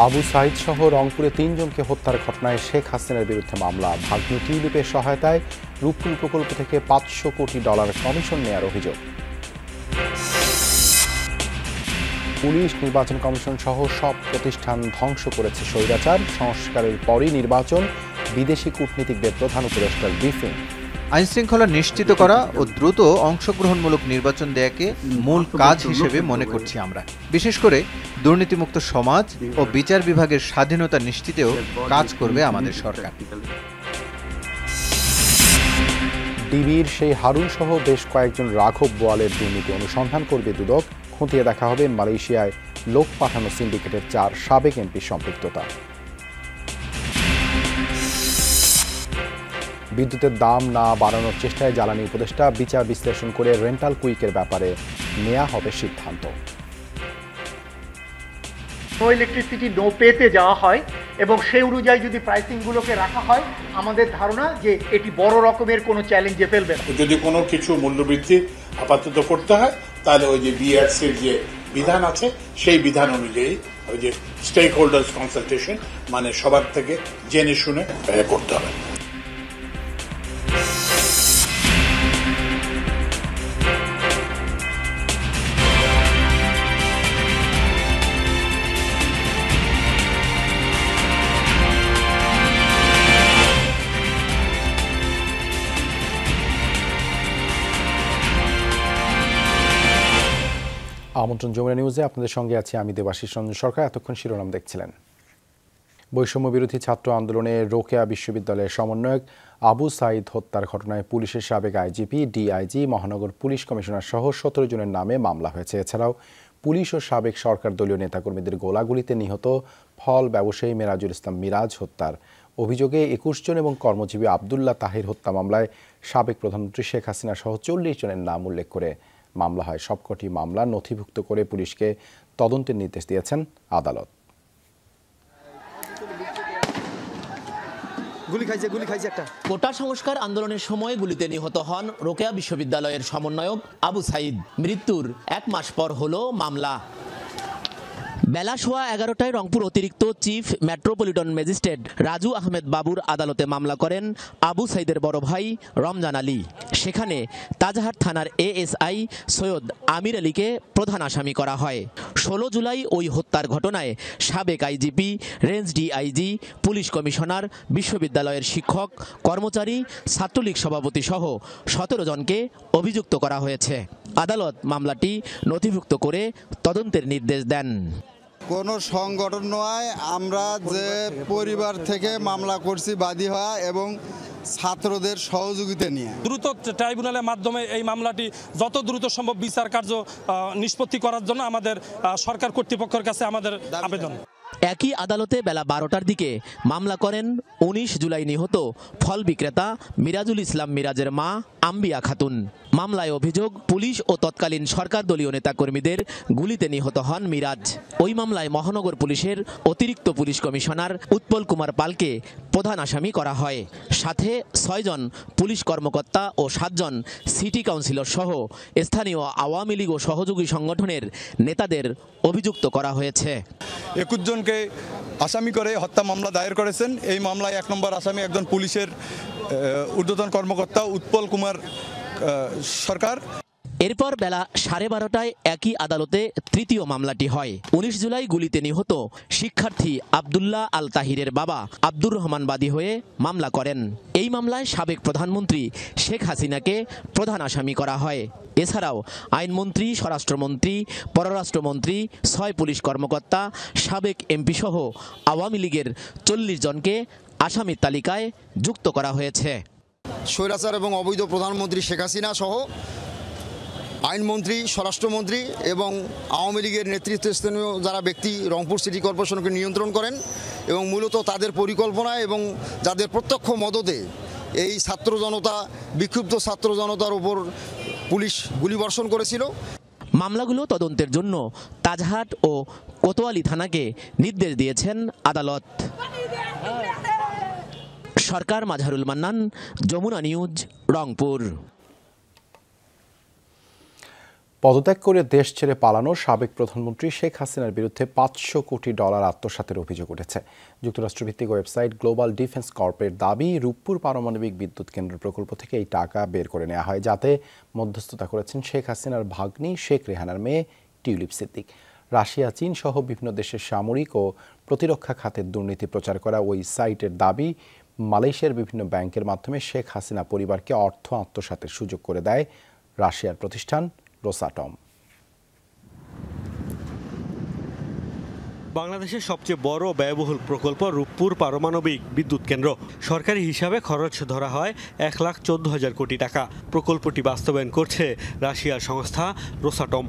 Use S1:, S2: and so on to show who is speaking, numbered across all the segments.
S1: আবু সাইদ সহ রংপুরে ৩ জনকে হত্যার ঘটনায় শেখ হাসিনার বিরুদ্ধে মামলা। ভাগ্নি টিউলিপের সহায়তায় রূপপুর প্রকল্প থেকে $500 কোটি কমিশন নেয়ার অভিযোগ। পুলিশ নির্বাচন কমিশন সহ সব প্রতিষ্ঠান ধ্বংস করেছে স্বৈরাচার। সংস্কারের পরই নির্বাচন, বিদেশি কূটনীতিকদের প্রধান উপদেষ্টার ব্রিফিং।
S2: আইনশৃঙ্খলা নিশ্চিত করা ও দ্রুত অংশগ্রহণমূলক নির্বাচন দেয়াকে মূল কাজ হিসেবে মনে করছি আমরা। বিশেষ করে দুর্নীতিমুক্ত সমাজ ও বিচার বিভাগের স্বাধীনতা নিশ্চিতেও কাজ করবে আমাদের সরকার।
S1: ডিবির সেই হারুন সহ বেশ কয়েকজন রাঘব বোয়ালের দুর্নীতি অনুসন্ধান করবে দুদক। খতিয়ে দেখা হবে মালয়েশিয়ায় লোক পাঠানো সিন্ডিকেটের 4 সাবেক এমপির সম্পৃক্ততা। বিদ্যুতের দাম না বাড়ানোর চেষ্টায় জ্বালানি উপদেষ্টা। বিচার বিশ্লেষণ করে রেন্টাল কুইকের ব্যাপারে নেওয়া হবে সিদ্ধান্ত।
S3: নো ইলেকট্রিসিটি নো পেতে যাওয়া হয় এবং সেই অনুযায়ী যদি প্রাইসিংগুলোকে রাখা হয়, আমাদের ধারণা যে এটি বড় রকমের কোনো চ্যালেঞ্জে ফেলবে না।
S4: যদি কোনো কিছু মূল্যবৃদ্ধি আপাতত করতে হয়, তাহলে ওই যে বিআরসির যে বিধান আছে সেই বিধান অনুযায়ী ওই যে স্টেক হোল্ডার্স কনসালটেশন, মানে সবার থেকে জেনে শুনে করতে হবে।
S1: আমন্ত্রণ যমুনা নিউজে আপনাদের সঙ্গে আছি আমি দেবাশিস রঞ্জন সরকার। এতক্ষণ শিরোনাম দেখছিলেন। বৈষম্য বিরোধী ছাত্র আন্দোলনে রোকেয়া বিশ্ববিদ্যালয়ের সমন্বয়ক আবু সাইদ হত্যার ঘটনায় পুলিশের সাবেক আইজিপি, ডিআইজি, মহানগর পুলিশ কমিশনার সহ 17 জনের নামে মামলা হয়েছে। এছাড়াও পুলিশ ও সাবেক সরকার দলীয় নেতাকর্মীদের গোলাগুলিতে নিহত ফল ব্যবসায়ী মেরাজুল ইসলাম মিরাজ হত্যার অভিযোগে 21 জন এবং কর্মজীবী আবদুল্লাহ তাহির হত্যা মামলায় সাবেক প্রধানমন্ত্রী শেখ হাসিনা সহ 40 জনের নাম উল্লেখ করে মামলা হয়। সবকটি মামলা নথিভুক্ত করে পুলিশকে তদন্তের নির্দেশ দিয়েছেন আদালত।
S5: কোটা সংস্কার আন্দোলনের সময় গুলিতে নিহত হন রোকেয়া বিশ্ববিদ্যালয়ের সমন্বয়ক আবু সাইদ। মৃত্যুর 1 মাস পর হলো মামলা। বেলা 11:15টায় রংপুর অতিরিক্ত chief metropolitan magistrate Raju Ahmed বাবুর আদালতে মামলা করেন আবু সাইদের বড় ভাই রমজান আলী। সেখানে তাজহাট থানার এএসআই সৈয়দ আমির আলীকে প্রধান আসামি করা হয়। 16 জুলাই ওই হত্যার ঘটনায় সাবেক IGP, range DIG, police commissioner, বিশ্ববিদ্যালয়ের শিক্ষক, কর্মচারী, ছাত্রলীগ সভাপতি সহ 17 জনকে অভিযুক্ত করা হয়েছে। আদালত মামলাটি নথিভুক্ত করে তদন্তের নির্দেশ দেন।
S6: কোনো সংগঠন নয়, আমরা যে পরিবার থেকে মামলা করছি বাদী হওয়া এবং ছাত্রদের সহযোগিতা নিয়ে
S7: দ্রুত ট্রাইব্যুনালের মাধ্যমে এই মামলাটি যত দ্রুত সম্ভব বিচার কার্য নিষ্পত্তি করার জন্য আমাদের সরকার কর্তৃপক্ষের কাছে আমাদের আবেদন।
S5: একই আদালতে বেলা 12টার দিকে মামলা করেন 19 জুলাই নিহত ফল বিক্রেতা মিরাজুল ইসলাম মিরাজের মা আম্বিয়া খাতুন। মামলায় অভিযোগ, পুলিশ ও তৎকালীন সরকার দলীয় নেতাকর্মীদের গুলিতে নিহত হন মিরাজ। ওই মামলায় মহানগর পুলিশের অতিরিক্ত পুলিশ কমিশনার উৎপল কুমার পালকে প্রধান আসামি করা হয়। সাথে 6 জন পুলিশ কর্মকর্তা ও 7 জন সিটি কাউন্সিলর সহ স্থানীয় আওয়ামী লীগ ও সহযোগী সংগঠনের নেতাদের অভিযুক্ত করা হয়েছে।
S6: 21 জনকে আসামি করে হত্যা মামলা দায়ের করেছেন। এই মামলায় 1 নম্বর আসামি একজন পুলিশের ঊর্ধ্বতন কর্মকর্তা উৎপল কুমার সরকার।
S5: এরপর বেলা 12:30টায় একই আদালতে তৃতীয় মামলাটি হয়। 19 জুলাই গুলিতে নিহত শিক্ষার্থী আবদুল্লাহ আল তাহিরের বাবা আব্দুর রহমান বাদী হয়ে মামলা করেন। এই মামলায় সাবেক প্রধানমন্ত্রী শেখ হাসিনাকে প্রধান আসামি করা হয়। এছাড়াও আইনমন্ত্রী, স্বরাষ্ট্রমন্ত্রী, পররাষ্ট্রমন্ত্রী, 6 পুলিশ কর্মকর্তা, সাবেক এমপি সহ আওয়ামী লীগের 40 জনকে আসামির তালিকায় যুক্ত করা হয়েছে।
S8: স্বৈরাচার এবং অবৈধ প্রধানমন্ত্রী শেখ হাসিনা সহ আইনমন্ত্রী, স্বরাষ্ট্রমন্ত্রী এবং আওয়ামী লীগের নেতৃত্বস্থানীয় যারা ব্যক্তি রংপুর সিটি কর্পোরেশনকে নিয়ন্ত্রণ করেন এবং মূলত তাদের পরিকল্পনায় এবং যাদের প্রত্যক্ষ মদদে এই ছাত্র জনতা, বিক্ষুব্ধ ছাত্র জনতার উপর পুলিশ গুলিবর্ষণ করেছিল।
S5: মামলাগুলো তদন্তের জন্য তাজহাট ও কোতোয়ালি থানাকে নির্দেশ দিয়েছেন আদালত। সরকার, মাজহারুল মান্নান, যমুনা নিউজ, রংপুর।
S1: পদত্যাগ করে দেশ ছেড়ে পালানো সাবেক প্রধানমন্ত্রী শেখ হাসিনার বিরুদ্ধে $500 কোটি আত্মসাতের অভিযোগ উঠেছে। যুক্তরাষ্ট্রভিত্তিক ওয়েবসাইট গ্লোবাল ডিফেন্স কর্পের দাবি, রূপপুর পারমাণবিক বিদ্যুৎ কেন্দ্র প্রকল্প থেকে এই টাকা বের করে নেওয়া হয়, যাতে মধ্যস্থতা করেছেন শেখ হাসিনার ভাগ্নি শেখ রেহানার মেয়ে টিউলিপ সিদ্দিক। রাশিয়া, চীন সহ বিভিন্ন দেশের সামরিক ও প্রতিরক্ষা খাতের দুর্নীতি প্রচার করা ওই সাইটের দাবি, মালয়েশিয়ার বিভিন্ন ব্যাংকের মাধ্যমে শেখ হাসিনা পরিবারকে অর্থ আত্মসাতের সুযোগ করে দেয় রাশিয়ার প্রতিষ্ঠান রোসাটম।
S9: বাংলাদেশের সবচেয়ে বড় ব্যয়বহুল প্রকল্প রূপপুর পারমাণবিক বিদ্যুৎ কেন্দ্র। সরকারি হিসাবে খরচ ধরা হয় 1,14,000 কোটি টাকা। প্রকল্পটি বাস্তবায়ন করছে রাশিয়ার সংস্থা রোসাটম।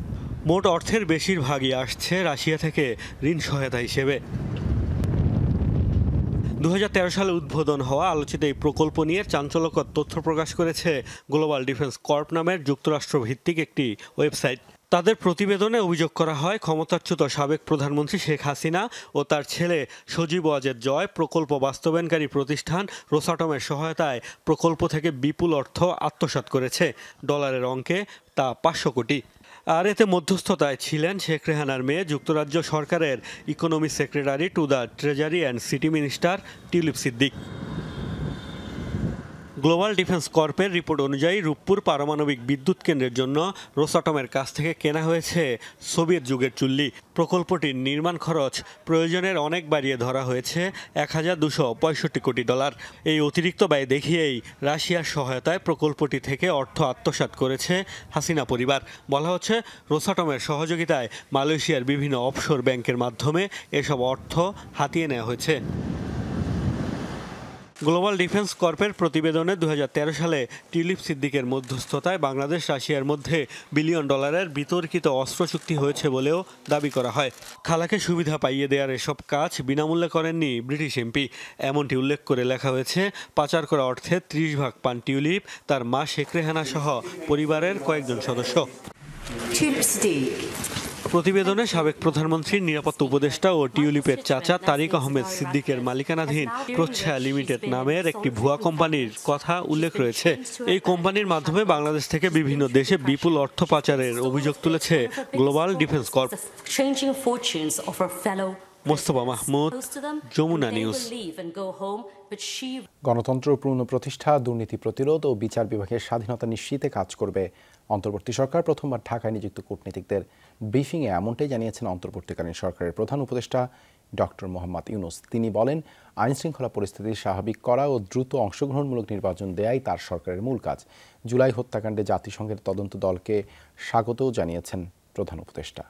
S9: মোট অর্থের বেশিরভাগই আসছে রাশিয়া থেকে ঋণ সহায়তা হিসেবে। 2013 সালে উদ্বোধন হওয়া আলোচিত এই প্রকল্প নিয়ে চাঞ্চল্যকর তথ্য প্রকাশ করেছে গ্লোবাল ডিফেন্স কর্প নামের যুক্তরাষ্ট্রভিত্তিক একটি ওয়েবসাইট। তাদের প্রতিবেদনে অভিযোগ করা হয়, ক্ষমতাচ্যুত সাবেক প্রধানমন্ত্রী শেখ হাসিনা ও তার ছেলে সজীব ওয়াজেদ জয় প্রকল্প বাস্তবায়নকারী প্রতিষ্ঠান রোসাটমের সহায়তায় প্রকল্প থেকে বিপুল অর্থ আত্মসাৎ করেছে। ডলারের অঙ্কে তা 500 কোটি। আর এতে মধ্যস্থতায় ছিলেন শেখ রেহানার মেয়ে, যুক্তরাজ্য সরকারের economy secretary to the treasury and city minister Tulip Siddiq. Global defence কর্পের রিপোর্ট অনুযায়ী রূপপুর পারমাণবিক বিদ্যুৎ কেন্দ্রের জন্য রোসাটমের কাছ থেকে কেনা হয়েছে সোভিয়েত যুগের চুল্লি। প্রকল্পটির নির্মাণ খরচ প্রয়োজনের অনেক বাড়িয়ে ধরা হয়েছে $1,265 কোটি। এই অতিরিক্ত ব্যয় দেখিয়েই রাশিয়ার সহায়তায় প্রকল্পটি থেকে অর্থ আত্মসাৎ করেছে হাসিনা পরিবার। বলা হচ্ছে, রোসাটমের সহযোগিতায় মালয়েশিয়ার বিভিন্ন অফশোর ব্যাংকের মাধ্যমে এসব অর্থ হাতিয়ে নেওয়া হয়েছে। গ্লোবাল ডিফেন্স কর্পের প্রতিবেদনে 2013 সালে টিউলিপ সিদ্দিকের মধ্যস্থতায় বাংলাদেশ রাশিয়ার মধ্যে $বিলিয়ন বিতর্কিত অস্ত্র চুক্তি হয়েছে বলেও দাবি করা হয়। খালাকে সুবিধা পাইয়ে দেওয়ার এসব কাজ বিনামূল্যে করেননি ব্রিটিশ এমপি, এমনটি উল্লেখ করে লেখা হয়েছে। পাচার করা অর্থে 30 ভাগ পান টিউলিপ, তার মা শেখ রেহানা সহ পরিবারের কয়েকজন সদস্য। প্রতিবেদনে সাবেক প্রধানমন্ত্রীর নিরাপত্তা উপদেষ্টা ও টিউলিপের চাচা তারিক আহমেদ সিদ্দিকের মালিকানাধীন প্রচ্ছায়া লিমিটেড নামের একটি ভুয়া কোম্পানির কথা উল্লেখ রয়েছে। এই কোম্পানির মাধ্যমে বাংলাদেশ থেকে বিভিন্ন দেশে বিপুল অর্থ পাচারের অভিযোগ তুলেছে global defence corp. Mostafa Mahmud, Jamuna news.
S1: গণতন্ত্র পুনঃপ্রতিষ্ঠা, দুর্নীতি প্রতিরোধ ও বিচার বিভাগের স্বাধীনতা নিশ্চিতে কাজ করবে অন্তর্বর্তী সরকার। প্রথমবার ঢাকায় নিযুক্ত কূটনীতিকদের ব্রিফিংয়ে এমনটাই জানিয়েছেন অন্তর্বর্তীকালীন সরকারের প্রধান উপদেষ্টা ডক্টর মোহাম্মদ ইউনূস। তিনি বলেন, আইনশৃঙ্খলা পরিস্থিতি স্বাভাবিক করা ও দ্রুত অংশগ্রহণমূলক নির্বাচন দেয়াই তার সরকারের মূল কাজ। জুলাই হত্যাকাণ্ডে জাতিসংঘের তদন্ত দলকে স্বাগতও জানিয়েছেন প্রধান উপদেষ্টা।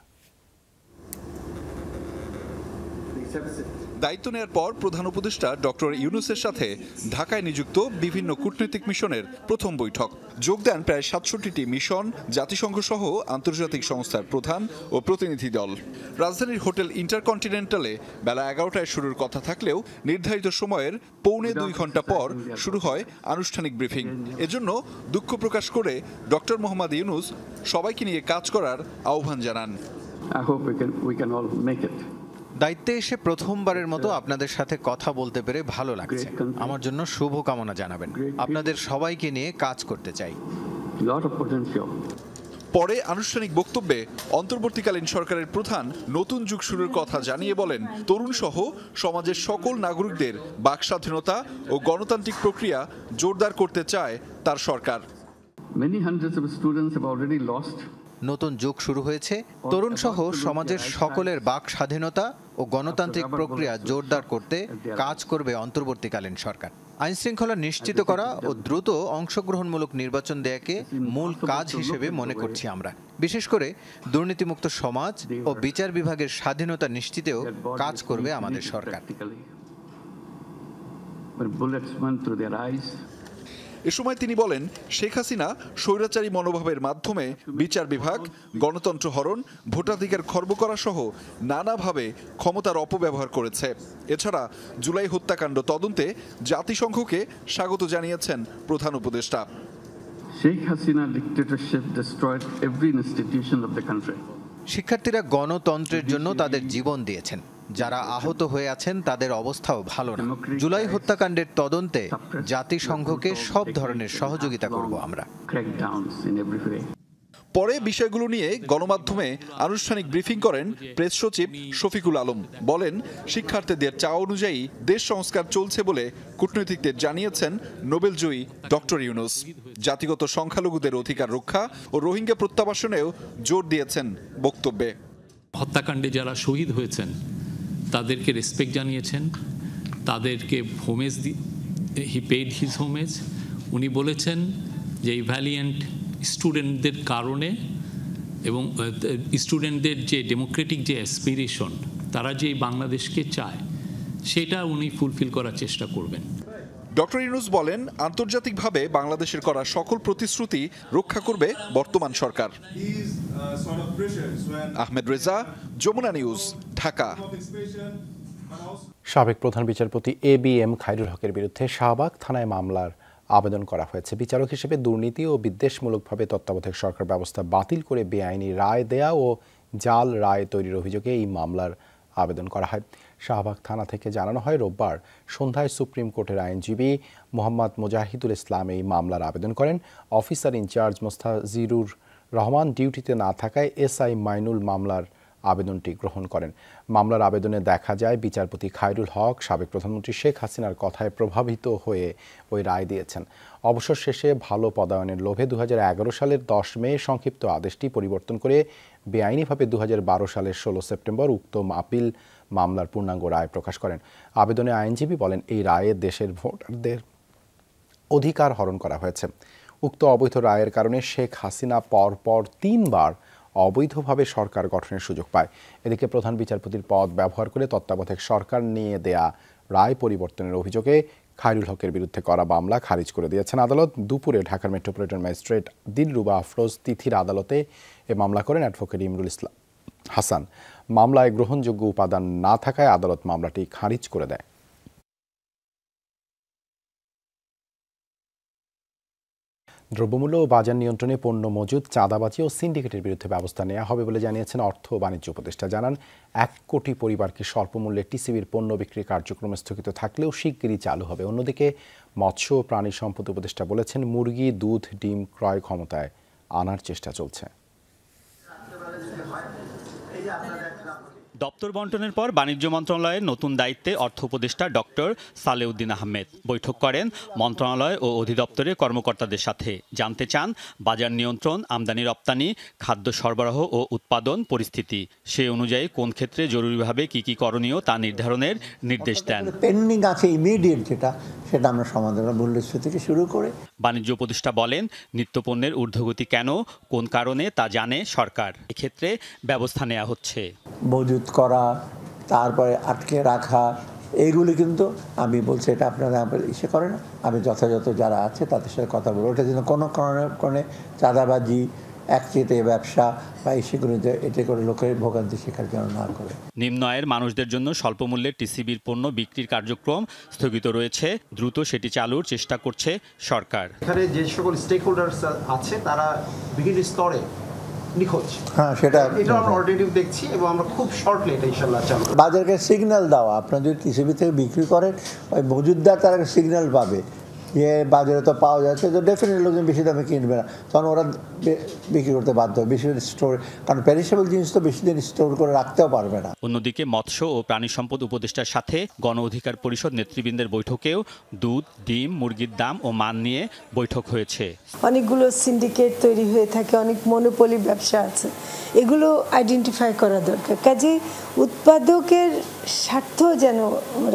S10: দায়িত্ব নেওয়ার পর প্রধান উপদেষ্টা ডক্টর ইউনূসের সাথে ঢাকায় নিযুক্ত বিভিন্ন কূটনৈতিক মিশনের প্রথম বৈঠক। যোগ দেন প্রায় 67টি মিশন, জাতিসংঘ সহ আন্তর্জাতিক সংস্থার প্রধান ও প্রতিনিধি দল। রাজধানীর হোটেল ইন্টারকন্টিনেন্টালে বেলা 11টায় শুরুর কথা থাকলেও নির্ধারিত সময়ের পৌনে 2 ঘন্টা পর শুরু হয় আনুষ্ঠানিক ব্রিফিং। এজন্য দুঃখ প্রকাশ করে ডক্টর মোহাম্মদ ইউনূস সবাইকে নিয়ে কাজ করার আহ্বান জানান।
S2: দায়িত্বে এসে প্রথমবারের মতো আপনাদের সাথে কথা বলতে পেরে ভালো লাগছে। আমার জন্য শুভ কামনা জানাবেন। আপনাদের সবাইকে নিয়ে কাজ করতে চাই।
S10: পরে আনুষ্ঠানিক বক্তব্যে অন্তর্বর্তীকালীন সরকারের প্রধান নতুন যুগ শুরুর কথা জানিয়ে বলেন, তরুণ সহ সমাজের সকল নাগরিকদের বাক স্বাধীনতা ও গণতান্ত্রিক প্রক্রিয়া জোরদার করতে চায় তার সরকার।
S2: নতুন যুগ শুরু হয়েছে। তরুণ সহ সমাজের সকলের বাক স্বাধীনতা ও গণতান্ত্রিক প্রক্রিয়া জোরদার করতে কাজ করবে অন্তর্বর্তীকালীন সরকার। আইনশৃঙ্খলা নিশ্চিত করা ও দ্রুত অংশগ্রহণমূলক নির্বাচন দেয়াকে মূল কাজ হিসেবে মনে করছি আমরা। বিশেষ করে দুর্নীতিমুক্ত সমাজ ও বিচার বিভাগের স্বাধীনতা নিশ্চিতেও কাজ করবে আমাদের সরকার।
S10: এ সময় তিনি বলেন, শেখ হাসিনা স্বৈরাচারী মনোভাবের মাধ্যমে বিচার বিভাগ, গণতন্ত্র হরণ, ভোটাধিকার খর্ব করা সহ নানাভাবে ক্ষমতার অপব্যবহার করেছে। এছাড়া জুলাই হত্যাকাণ্ড তদন্তে জাতিসংঘকে স্বাগত জানিয়েছেন প্রধান উপদেষ্টা।
S11: Sheikh Hasina dictatorship destroyed every institution of the country.
S2: শিক্ষার্থীরা গণতন্ত্রের জন্য তাদের জীবন দিয়েছেন। যারা আহত হয়ে আছেন তাদের অবস্থাও ভালো না। জুলাই হত্যাকাণ্ডের তদন্তে জাতিসংঘকে সব ধরনের সহযোগিতা করব আমরা।
S10: পরে বিষয়গুলো নিয়ে গণমাধ্যমে আনুষ্ঠানিক ব্রিফিং করেন প্রেস সচিব শফিকুল আলম। বলেন, শিক্ষার্থীদের চাওয়া অনুযায়ী দেশ সংস্কার চলছে বলে কূটনীতিকদের জানিয়েছেন নোবেলজয়ী ডক্টর ইউনূস। জাতিগত সংখ্যালঘুদের অধিকার রক্ষা ও রোহিঙ্গা প্রত্যাবাসনেও জোর দিয়েছেন বক্তব্যে।
S12: হত্যাকাণ্ডে যারা শহীদ হয়েছেন তাদেরকে রেসপেক্ট জানিয়েছেন, তাদেরকে হোমেজ হি পেইড হিজ হোমেজ। উনি বলেছেন যে এই ভ্যালিয়েন্ট স্টুডেন্টদের কারণে এবং স্টুডেন্টদের যে ডেমোক্রেটিক যে অ্যাসপিরেশন, তারা যে বাংলাদেশকে চায়, সেটা উনি ফুলফিল করার চেষ্টা করবেন।
S10: ডক্টর ইউনূস বলেন, আন্তর্জাতিকভাবে বাংলাদেশের করা সকল প্রতিশ্রুতি রক্ষা করবে বর্তমান সরকার। আহমেদ রেজা, যমুনা নিউজ, ঢাকা।
S1: সাবেক প্রধান বিচারপতি ABM খায়রুল হকের বিরুদ্ধে শাহবাগ থানায় মামলার আবেদন করা হয়েছে। বিচারক হিসেবে দুর্নীতি ও বিদ্বেষমূলকভাবে তত্ত্বাবধায়ক সরকার ব্যবস্থা বাতিল করে বেআইনি রায় দেয়া ও জাল রায় তৈরির অভিযোগে এই মামলার আবেদন করা হয়। শাহবাগ থানা থেকে জানানো হয়, রোববার সন্ধ্যায় সুপ্রিম কোর্টের আইনজীবী মোহাম্মদ মুজাহিদুল ইসলাম এই মামলার আবেদন করেন। অফিসার ইনচার্জ মোস্তাজিরুর রহমান ডিউটিতে না থাকায় SI মাইনুল মামলার আবেদনটি গ্রহণ করেন। মামলার আবেদনে দেখা যায়, বিচারপতি খায়রুল হক সাবেক প্রধানমন্ত্রী শেখ হাসিনার কথায় প্রভাবিত হয়ে ওই রায় দিয়েছেন। অবসর শেষে ভালো পদায়নের লোভে 2011 সালের 10 মে সংক্ষিপ্ত আদেশটি পরিবর্তন করে বেআইনিভাবে 2012 সালের 16 সেপ্টেম্বর উক্ত আপিল মামলার পূর্ণাঙ্গ রায় প্রকাশ করেন। আবেদনে আইনজীবী বলেন, এই রায়ে দেশের ভোটারদের অধিকার হরণ করা হয়েছে। উক্ত অবৈধ রায়ের কারণে শেখ হাসিনা পরপর 3 বার অবৈধভাবে সরকার গঠনের সুযোগ পায়। এদিকে প্রধান বিচারপতির পদ ব্যবহার করে তত্ত্বাবধায়ক সরকার নিয়ে দেয়া রায় পরিবর্তনের অভিযোগে খায়রুল হকের বিরুদ্ধে করা মামলা খারিজ করে দিয়েছেন আদালত। দুপুরে ঢাকার মেট্রোপলিটন ম্যাজিস্ট্রেট দিলরুবা আফরোজ তিথির আদালতে এ মামলা করেন অ্যাডভোকেট ইমরুল ইসলাম হাসান। মামলায় গ্রহণযোগ্য উপাদান না থাকায় আদালত মামলাটি খারিজ করে দেয়। দ্রব্যমূল্য ও বাজার নিয়ন্ত্রণে পণ্য মজুত, চাঁদাবাজি ও সিন্ডিকেটের বিরুদ্ধে ব্যবস্থা নেওয়া হবে বলে জানিয়েছেন অর্থ ও বাণিজ্য উপদেষ্টা। জানান, 1 কোটি পরিবারকে স্বল্পমূল্যে টিসিবির পণ্য বিক্রির কার্যক্রম স্থগিত থাকলেও শিগগিরই চালু হবে। অন্যদিকে মৎস্য ও প্রাণী সম্পদ উপদেষ্টা বলেছেন, মুরগি, দুধ, ডিম ক্রয় ক্ষমতায় আনার চেষ্টা চলছে।
S13: দপ্তর বন্টনের পর বাণিজ্য মন্ত্রণালয়ের নতুন দায়িত্বে অর্থ উপদেষ্টা ডক্টর সালেউদ্দিন আহমেদ বৈঠক করেন মন্ত্রণালয় ও অধিদপ্তরের কর্মকর্তাদের সাথে। জানতে চান বাজার নিয়ন্ত্রণ, আমদানি রপ্তানি, খাদ্য সরবরাহ ও উৎপাদন পরিস্থিতি। সে অনুযায়ী কোন ক্ষেত্রে জরুরিভাবে কি করণীয় তা নির্ধারণের নির্দেশ দেন।
S14: পেন্ডিং আছে ইমিডিয়েট সেটা আমরা সমাধান মূল্যস্ফীতি থেকে শুরু করে।
S13: বাণিজ্য উপদেষ্টা বলেন, নিত্যপণ্যের ঊর্ধ্বগতি কেন, কোন কারণে তা জানে সরকার। এক্ষেত্রে ব্যবস্থা নেওয়া হচ্ছে।
S14: মজুত করা, তারপরে আটকে রাখা, এইগুলি কিন্তু আমি বলছি এটা আপনারা ইসে করেন, আমি যথাযথ যারা আছে তাদের সাথে কথা বলবো। ওটা যেন কোনো কারণে চাঁদাবাজি, একচেটে ব্যবসা বা সেগুলিতে এতে করে লোকের ভোগান্তি শিকার যেন না করে।
S13: নিম্ন আয়ের মানুষদের জন্য স্বল্পমূল্যে টিসিবির পণ্য বিক্রির কার্যক্রম স্থগিত রয়েছে। দ্রুত সেটি চালুর চেষ্টা করছে সরকার।
S15: এখানে যে সকল স্টেক হোল্ডার্স আছে তারা বিভিন্ন স্তরে নিখোঁজ।
S14: হ্যাঁ, এটা
S15: আমরা অল্টারনেটিভ দেখছি এবং আমরা খুব শর্টলি এটা ইনশাআল্লাহ চালু করব।
S14: বাজারকে সিগন্যাল দেওয়া, আপনারা যদি টিসিবি থেকে বিক্রি করেন, ওই মজুদদার তারা সিগন্যাল পাবে যে বাজারে তো পাওয়া যাচ্ছে, তো ডেফিনেটলি লোকজন বেশি দামে কিনবে না, তখন ওরা বিক্রি করতে বাধ্য হবে বেশি স্টোর, কারণ পেরিশেবল জিনিস তো বেশি দিন স্টোর করে রাখতেও পারবে না।
S13: অন্যদিকে মৎস্য ও প্রাণী সম্পদ উপদেষ্টার সাথে গণ অধিকার পরিষদ নেতৃবৃন্দের বৈঠকেও দুধ, ডিম, মুরগির দাম ও মান নিয়ে বৈঠক হয়েছে।
S16: অনেকগুলো সিন্ডিকেট তৈরি হয়ে থাকে, অনেক মনোপলি ব্যবসা আছে, এগুলো আইডেন্টিফাই করা দরকার। কাজেই উৎপাদকের স্বার্থ যেন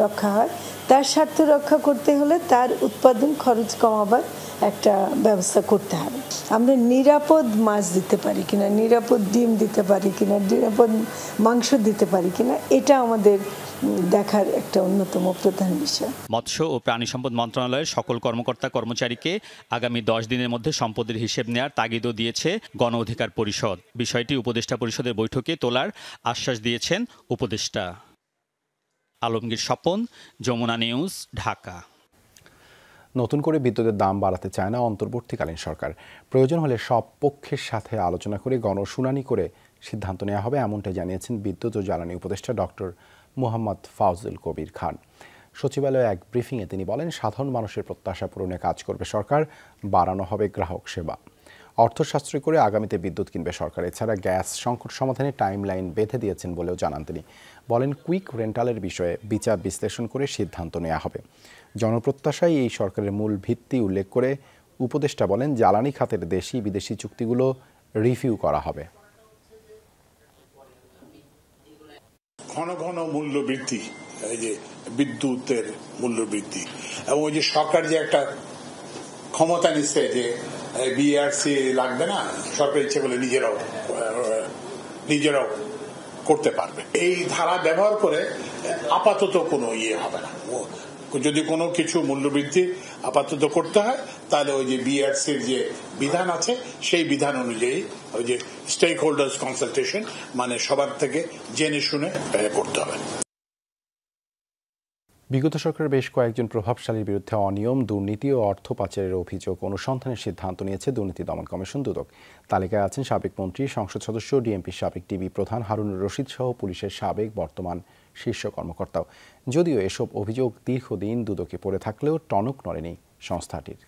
S16: রক্ষা হয়, তার স্বার্থ রক্ষা করতে হলে তার উৎপাদন খরচ কমাবার একটা ব্যবস্থা করতে হবে। আমরা নিরাপদ মাছ দিতে পারি কিনা, নিরাপদ ডিম দিতে পারি কিনা, নিরাপদ মাংস দিতে পারি কিনা, এটা আমাদের দেখার একটা অন্যতম প্রধান বিষয়।
S13: মৎস্য ও প্রাণী সম্পদ মন্ত্রণালয়ের সকল কর্মকর্তা কর্মচারীকে আগামী 10 দিনের মধ্যে সম্পদের হিসেব নেওয়ার তাগিদও দিয়েছে গণ অধিকার পরিষদ। বিষয়টি উপদেষ্টা পরিষদের বৈঠকে তোলার আশ্বাস দিয়েছেন উপদেষ্টা। আলমগীর স্বপন, যমুনা নিউজ, ঢাকা।
S1: নতুন করে বিদ্যুতের দাম বাড়াতে চায় না অন্তর্বর্তীকালীন সরকার। প্রয়োজন হলে সব পক্ষের সাথে আলোচনা করে গণশুনানি করে সিদ্ধান্ত নেওয়া হবে, এমনটাই জানিয়েছেন বিদ্যুৎ ও জ্বালানি উপদেষ্টা ডক্টর মোহাম্মদ ফাউজুল কবির খান। সচিবালয়ে এক ব্রিফিংয়ে তিনি বলেন, সাধারণ মানুষের প্রত্যাশা পূরণে কাজ করবে সরকার, বাড়ানো হবে গ্রাহক সেবা। অর্থ সাশ্রয় করে আগামীতে বিদ্যুৎ কিনবে সরকার। এছাড়া গ্যাস সংকট সমাধানে টাইমলাইন বেঁধে দিয়েছেন বলেও জানান তিনি। বলেন, কুইক রেন্টালের বিষয়ে বিচার বিশ্লেষণ করে সিদ্ধান্ত নেওয়া হবে। জনপ্রত্যাশাই এই সরকারের মূল ভিত্তি উল্লেখ করে উপদেষ্টা বলেন, জ্বালানি খাতের দেশি বিদেশি চুক্তিগুলো রিভিউ করা হবে।
S4: ঘন ঘন মূল্য বৃদ্ধি, এই যে বিদ্যুতের মূল্য বৃদ্ধি, এবং ওই যে সরকার যে একটা ক্ষমতা নিচ্ছে যে বিআরসি লাগবে না, সরকার ইচ্ছে বলে নিজেরাও করতে পারবে। এই ধারা ব্যবহার করে আপাতত কোনো হবে না। যদি কোনো কিছু মূল্যবৃদ্ধি আপাতত করতে হয়, তাহলে ওই যে বিআরসির যে বিধান আছে সেই বিধান অনুযায়ী ওই যে স্টেক হোল্ডার্স কনসালটেশন, মানে সবার থেকে জেনে শুনে করতে হবে।
S1: বিগত সরকারের বেশ কয়েকজন প্রভাবশালীর বিরুদ্ধে অনিয়ম, দুর্নীতি ও অর্থ পাচারের অভিযোগ অনুসন্ধানের সিদ্ধান্ত নিয়েছে দুর্নীতি দমন কমিশন দুদক। তালিকায় আছেন সাবেক মন্ত্রী, সংসদ সদস্য, ডিএমপির সাবেক টিভি প্রধান হারুনুর রশিদ সহ পুলিশের সাবেক বর্তমান শীর্ষ কর্মকর্তাও। যদিও এসব অভিযোগ দীর্ঘদিন দুদকে পড়ে থাকলেও টনক নড়েনি সংস্থাটির।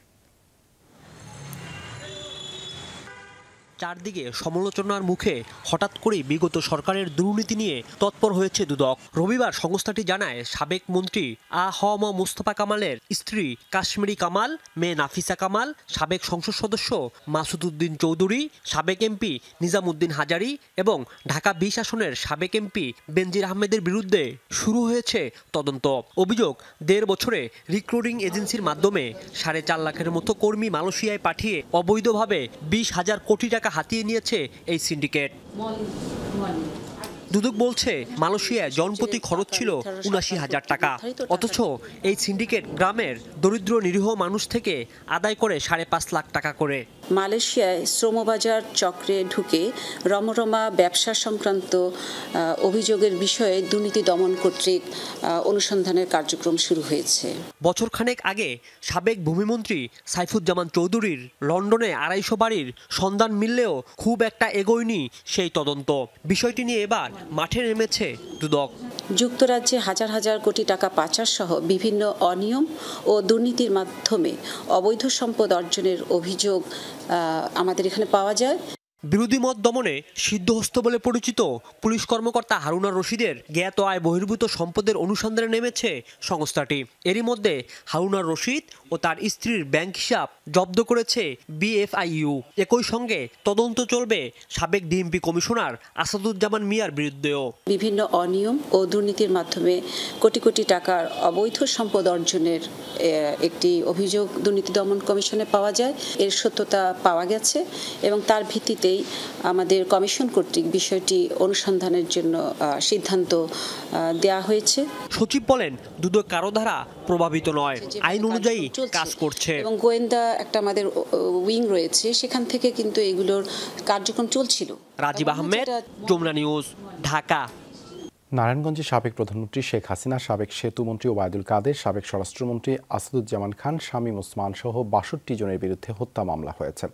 S17: চারদিকে সমালোচনার মুখে হঠাৎ করেই বিগত সরকারের দুর্নীতি নিয়ে তৎপর হয়েছে দুদক। রবিবার সংস্থাটি জানায়, সাবেক মন্ত্রী আ.হ.ম মুস্তফা কামালের স্ত্রী কাশ্মীরি কামাল, মেয়ে নাফিসা কামাল, সাবেক সংসদ সদস্য মাসুদ উদ্দিন চৌধুরী, সাবেক এমপি নিজামুদ্দিন হাজারি এবং ঢাকা ২০ আসনের সাবেক এমপি বেনজির আহমেদের বিরুদ্ধে শুরু হয়েছে তদন্ত। অভিযোগ, ১.৫ বছরে রিক্রুটিং এজেন্সির মাধ্যমে ৪.৫ লাখের মতো কর্মী মালয়েশিয়ায় পাঠিয়ে অবৈধভাবে ২০,০০০ কোটি টাকা হাতিয়ে নিয়েছে এই সিন্ডিকেট। দুদক বলছে, মালয়েশিয়ায় জনপ্রতি খরচ ছিল ৭৯,০০০ টাকা, অথচ এই সিন্ডিকেট গ্রামের দরিদ্র নিরীহ মানুষ থেকে আদায় করে ৫.৫ লাখ টাকা করে।
S18: মালয়েশিয়ায় শ্রমবাজার চক্রে ঢুকে রমরমা ব্যবসা সংক্রান্ত অভিযোগের বিষয়ে দুর্নীতি দমন কর্তৃক অনুসন্ধানের কার্যক্রম শুরু হয়েছে।
S17: বছরখানেক আগে সাবেক ভূমিমন্ত্রী সাইফুজ্জামান চৌধুরীর লন্ডনে ২৫০ বাড়ির সন্ধান মিললেও খুব একটা এগোয়নি সেই তদন্ত। বিষয়টি নিয়ে এবার মাঠে নেমেছে দুদক।
S18: যুক্তরাজ্যে হাজার হাজার কোটি টাকা পাচার সহ বিভিন্ন অনিয়ম ও দুর্নীতির মাধ্যমে অবৈধ সম্পদ অর্জনের অভিযোগ আমাদের এখানে পাওয়া যায়।
S17: বিরোধী মত দমনে সিদ্ধহস্ত বলে পরিচিত পুলিশ কর্মকর্তা হারুনুর রশিদের জ্ঞাত আয় বহির্ভূত সম্পদের অনুসন্ধানে নেমেছে সংস্থাটি। এরই মধ্যে হারুনুর রশিদ ও তার স্ত্রীর ব্যাংক হিসাব জব্দ করেছে বিএফআইইউ। একই সঙ্গে তদন্ত চলবে সাবেক ডিএমপি কমিশনার আসাদুজ্জামান মিয়ার বিরুদ্ধেও।
S18: বিভিন্ন অনিয়ম ও দুর্নীতির মাধ্যমে কোটি কোটি টাকার অবৈধ সম্পদ অর্জনের একটি অভিযোগ দুর্নীতি দমন কমিশনে পাওয়া যায়। এর সত্যতা পাওয়া গেছে এবং তার ভিত্তিতে আমাদের কমিশন কর্তৃক বিষয়টি অনুসন্ধানের জন্য সিদ্ধান্ত দেয়া হয়েছে।
S17: সচিব বলেন, দুদক কারো দ্বারা প্রভাবিত নয়, আইন অনুযায়ী কাজ করছে
S18: এবং গোয়েন্দা একটা আমাদের উইং রয়েছে, সেখান থেকে কিন্তু এগুলোর কার্যক্রম চলছিল।
S17: রাজীব আহমেদ, যমুনা নিউজ, ঢাকা।
S1: নারায়ণগঞ্জে সাবেক প্রধানমন্ত্রী শেখ হাসিনা, সাবেক সেতুমন্ত্রী ওবায়দুল কাদের, সাবেক স্বরাষ্ট্রমন্ত্রী আসাদুজ্জামান খান, শামীম ওসমান সহ ৬২ জনের বিরুদ্ধে হত্যা মামলা হয়েছে।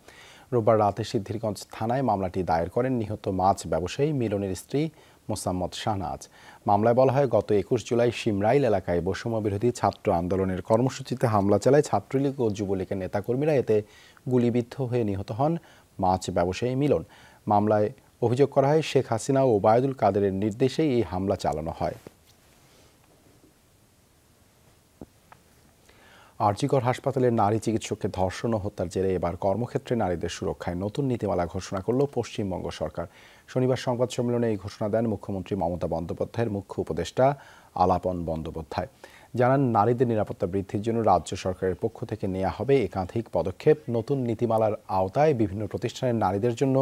S1: রোববার রাতে সিদ্ধিরগঞ্জ থানায় মামলাটি দায়ের করেন নিহত মাছ ব্যবসায়ী মিলনের স্ত্রী মোসাম্মদ শাহনাজ। মামলায় বলা হয়, গত ২১ জুলাই শিমরাইল এলাকায় বৈষম্য বিরোধী ছাত্র আন্দোলনের কর্মসূচিতে হামলা চালায় ছাত্রলীগ ও যুবলীগের নেতাকর্মীরা। এতে গুলিবিদ্ধ হয়ে নিহত হন মাছ ব্যবসায়ী মিলন। মামলায় অভিযোগ করা হয়, শেখ হাসিনা ও ওবায়দুল কাদেরের নির্দেশেই এই হামলা চালানো হয়। আরজিকর হাসপাতালের নারী চিকিৎসককে ধর্ষণ ও হত্যার জেরে এবার কর্মক্ষেত্রে নারীদের সুরক্ষায় নতুন নীতিমালা ঘোষণা করল পশ্চিমবঙ্গ সরকার। শনিবার সংবাদ সম্মেলনে এই ঘোষণা দেন মুখ্যমন্ত্রী মমতা বন্দ্যোপাধ্যায়ের মুখ্য উপদেষ্টা আলাপন বন্দ্যোপাধ্যায়। জানান, নারীদের নিরাপত্তা বৃদ্ধির জন্য রাজ্য সরকারের পক্ষ থেকে নেওয়া হবে একাধিক পদক্ষেপ। নতুন নীতিমালার আওতায় বিভিন্ন প্রতিষ্ঠানের নারীদের জন্য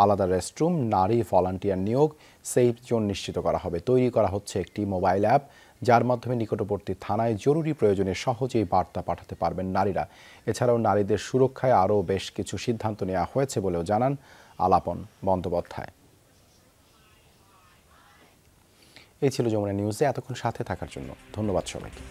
S1: আলাদা রেস্টরুম, নারী ভলান্টিয়ার নিয়োগ, সেফ জোন নিশ্চিত করা হবে। তৈরি করা হচ্ছে একটি মোবাইল অ্যাপ, যার মাধ্যমে নিকটবর্তী থানায় জরুরি প্রয়োজনে সহজেই বার্তা পাঠাতে পারবেন নারীরা। এছাড়াও নারীদের সুরক্ষায় আরও বেশ কিছু সিদ্ধান্ত নেওয়া হয়েছে বলেও জানান আলাপন বন্দ্যোপাধ্যায়। এই ছিল যমুনা নিউজে। এতক্ষণ সাথে থাকার জন্য ধন্যবাদ সবাইকে।